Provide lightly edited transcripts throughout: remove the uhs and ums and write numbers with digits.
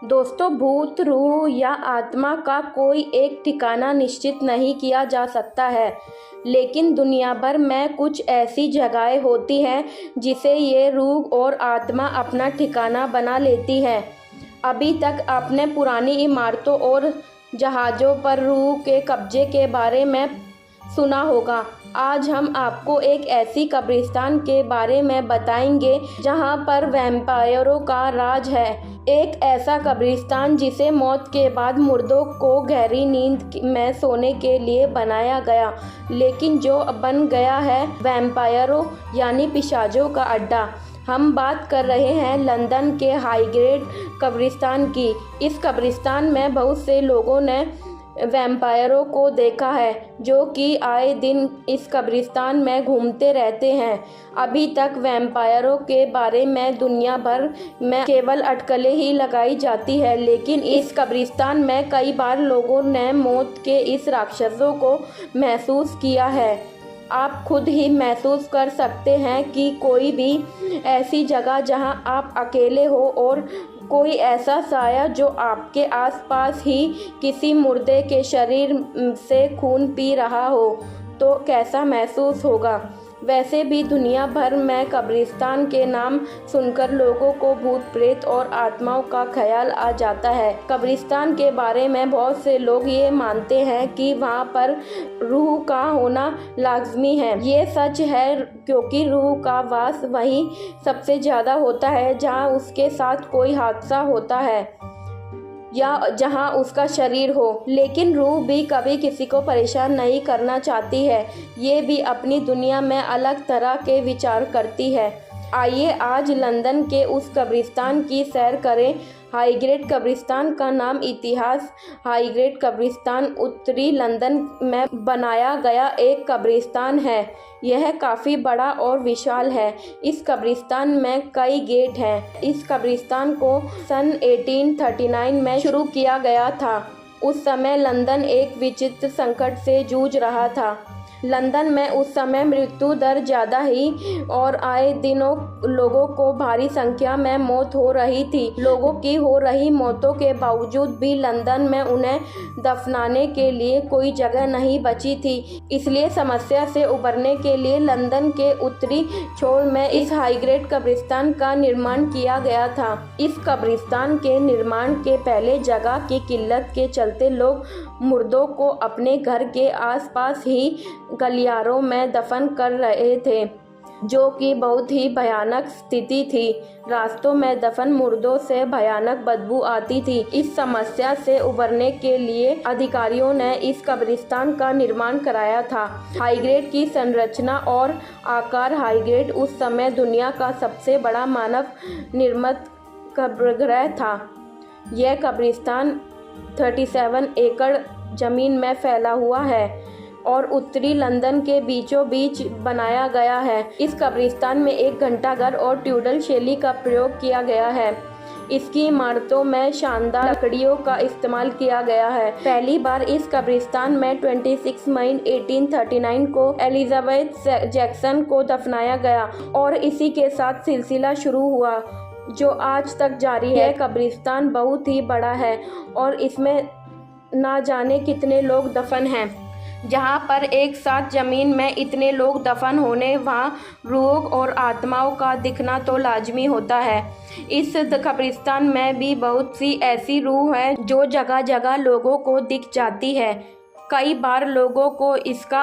दोस्तों, भूत, रूह या आत्मा का कोई एक ठिकाना निश्चित नहीं किया जा सकता है, लेकिन दुनिया भर में कुछ ऐसी जगहें होती हैं जिसे ये रूह और आत्मा अपना ठिकाना बना लेती हैं। अभी तक आपने पुरानी इमारतों और जहाज़ों पर रूह के कब्जे के बारे में सुना होगा। आज हम आपको एक ऐसी कब्रिस्तान के बारे में बताएंगे जहां पर वैम्पायरों का राज है। एक ऐसा कब्रिस्तान जिसे मौत के बाद मुर्दों को गहरी नींद में सोने के लिए बनाया गया, लेकिन जो बन गया है वैम्पायरों यानी पिशाचों का अड्डा। हम बात कर रहे हैं लंदन के हाईगेट कब्रिस्तान की। इस कब्रिस्तान में बहुत से लोगों ने वैम्पायरों को देखा है, जो कि आए दिन इस कब्रिस्तान में घूमते रहते हैं। अभी तक वैम्पायरों के बारे में दुनिया भर में केवल अटकलें ही लगाई जाती है, लेकिन इस कब्रिस्तान में कई बार लोगों ने मौत के इस राक्षसों को महसूस किया है। आप खुद ही महसूस कर सकते हैं कि कोई भी ऐसी जगह जहां आप अकेले हो और कोई ऐसा साया जो आपके आसपास ही किसी मुर्दे के शरीर से खून पी रहा हो, तो कैसा महसूस होगा। वैसे भी दुनिया भर में कब्रिस्तान के नाम सुनकर लोगों को भूत प्रेत और आत्माओं का ख्याल आ जाता है। कब्रिस्तान के बारे में बहुत से लोग ये मानते हैं कि वहाँ पर रूह का होना लाजमी है। ये सच है, क्योंकि रूह का वास वहीं सबसे ज़्यादा होता है जहाँ उसके साथ कोई हादसा होता है या जहां उसका शरीर हो। लेकिन रूह भी कभी किसी को परेशान नहीं करना चाहती है। ये भी अपनी दुनिया में अलग तरह के विचार करती है। आइए आज लंदन के उस कब्रिस्तान की सैर करें। हाईगेट कब्रिस्तान का नाम इतिहास। हाईगेट कब्रिस्तान उत्तरी लंदन में बनाया गया एक कब्रिस्तान है। यह काफ़ी बड़ा और विशाल है। इस कब्रिस्तान में कई गेट हैं। इस कब्रिस्तान को सन 1839 में शुरू किया गया था। उस समय लंदन एक विचित्र संकट से जूझ रहा था। लंदन में उस समय मृत्यु दर ज़्यादा ही और आए दिनों लोगों को भारी संख्या में मौत हो रही थी। लोगों की हो रही मौतों के बावजूद भी लंदन में उन्हें दफनाने के लिए कोई जगह नहीं बची थी। इसलिए समस्या से उबरने के लिए लंदन के उत्तरी छोर में इस हाईगेट कब्रिस्तान का निर्माण किया गया था। इस कब्रिस्तान के निर्माण के पहले जगह की किल्लत के चलते लोग मुर्दों को अपने घर के आसपास ही गलियारों में दफन कर रहे थे, जो कि बहुत ही भयानक स्थिति थी। रास्तों में दफन मुर्दों से भयानक बदबू आती थी। इस समस्या से उबरने के लिए अधिकारियों ने इस कब्रिस्तान का निर्माण कराया था। हाईगेट की संरचना और आकार। हाईगेट उस समय दुनिया का सबसे बड़ा मानव निर्मित कब्रगृह था। यह कब्रिस्तान 37 एकड़ जमीन में फैला हुआ है और उत्तरी लंदन के बीचों बीच बनाया गया है। इस कब्रिस्तान में एक घंटाघर और ट्यूडल शैली का प्रयोग किया गया है। इसकी इमारतों में शानदार लकड़ियों का इस्तेमाल किया गया है। पहली बार इस कब्रिस्तान में 26 मई 1839 को एलिजाबेथ जैक्सन को दफनाया गया और इसी के साथ सिलसिला शुरू हुआ, जो आज तक जारी है। कब्रिस्तान बहुत ही बड़ा है और इसमें ना जाने कितने लोग दफन हैं। जहाँ पर एक साथ ज़मीन में इतने लोग दफन होने, वहाँ रूह और आत्माओं का दिखना तो लाजमी होता है। इस कब्रिस्तान में भी बहुत सी ऐसी रूह है जो जगह जगह लोगों को दिख जाती है। कई बार लोगों को इसका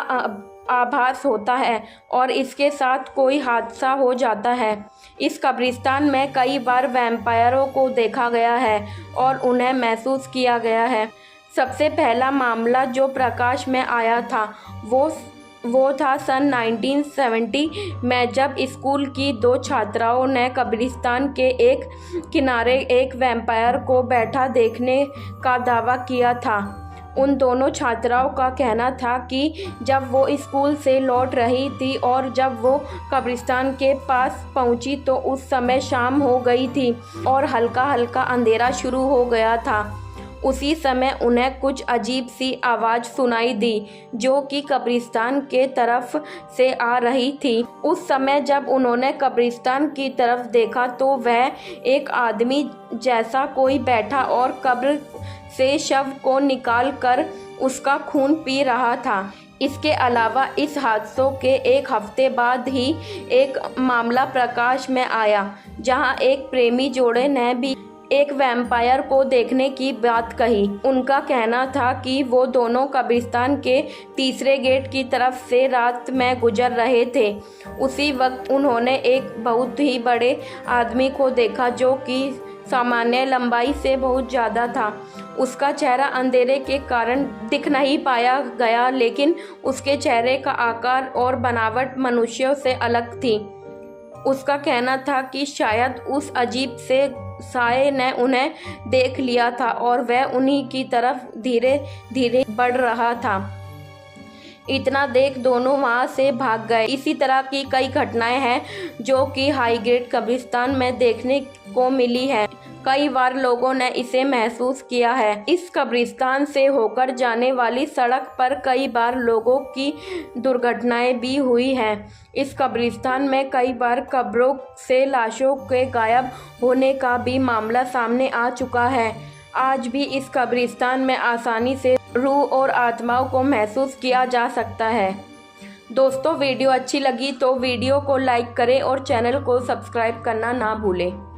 आभास होता है और इसके साथ कोई हादसा हो जाता है। इस कब्रिस्तान में कई बार वैम्पायरों को देखा गया है और उन्हें महसूस किया गया है। सबसे पहला मामला जो प्रकाश में आया था वो था सन 1970 में, जब स्कूल की 2 छात्राओं ने कब्रिस्तान के एक किनारे एक वैम्पायर को बैठा देखने का दावा किया था। उन दोनों छात्राओं का कहना था कि जब वो स्कूल से लौट रही थी और जब वो कब्रिस्तान के पास पहुंची तो उस समय शाम हो गई थी और हल्का हल्का अंधेरा शुरू हो गया था। उसी समय उन्हें कुछ अजीब सी आवाज़ सुनाई दी जो कि कब्रिस्तान के तरफ से आ रही थी। उस समय जब उन्होंने कब्रिस्तान की तरफ देखा तो वह एक आदमी जैसा कोई बैठा और कब्र से शव को निकाल कर उसका खून पी रहा था। इसके अलावा इस हादसों के एक हफ्ते बाद ही एक मामला प्रकाश में आया जहां एक प्रेमी जोड़े ने भी एक वैम्पायर को देखने की बात कही। उनका कहना था कि वो दोनों कब्रिस्तान के तीसरे गेट की तरफ से रात में गुजर रहे थे। उसी वक्त उन्होंने एक बहुत ही बड़े आदमी को देखा जो कि सामान्य लंबाई से बहुत ज़्यादा था। उसका चेहरा अंधेरे के कारण दिख नहीं पाया गया, लेकिन उसके चेहरे का आकार और बनावट मनुष्यों से अलग थी। उसका कहना था कि शायद उस अजीब से साये ने उन्हें देख लिया था और वह उन्हीं की तरफ धीरे धीरे बढ़ रहा था। इतना देख दोनों वहां से भाग गए। इसी तरह की कई घटनाएं हैं जो कि हाईगेट कब्रिस्तान में देखने को मिली है। कई बार लोगों ने इसे महसूस किया है। इस कब्रिस्तान से होकर जाने वाली सड़क पर कई बार लोगों की दुर्घटनाएं भी हुई हैं। इस कब्रिस्तान में कई बार कब्रों से लाशों के गायब होने का भी मामला सामने आ चुका है। आज भी इस कब्रिस्तान में आसानी से रूह और आत्माओं को महसूस किया जा सकता है। दोस्तों, वीडियो अच्छी लगी तो वीडियो को लाइक करें और चैनल को सब्सक्राइब करना ना भूलें।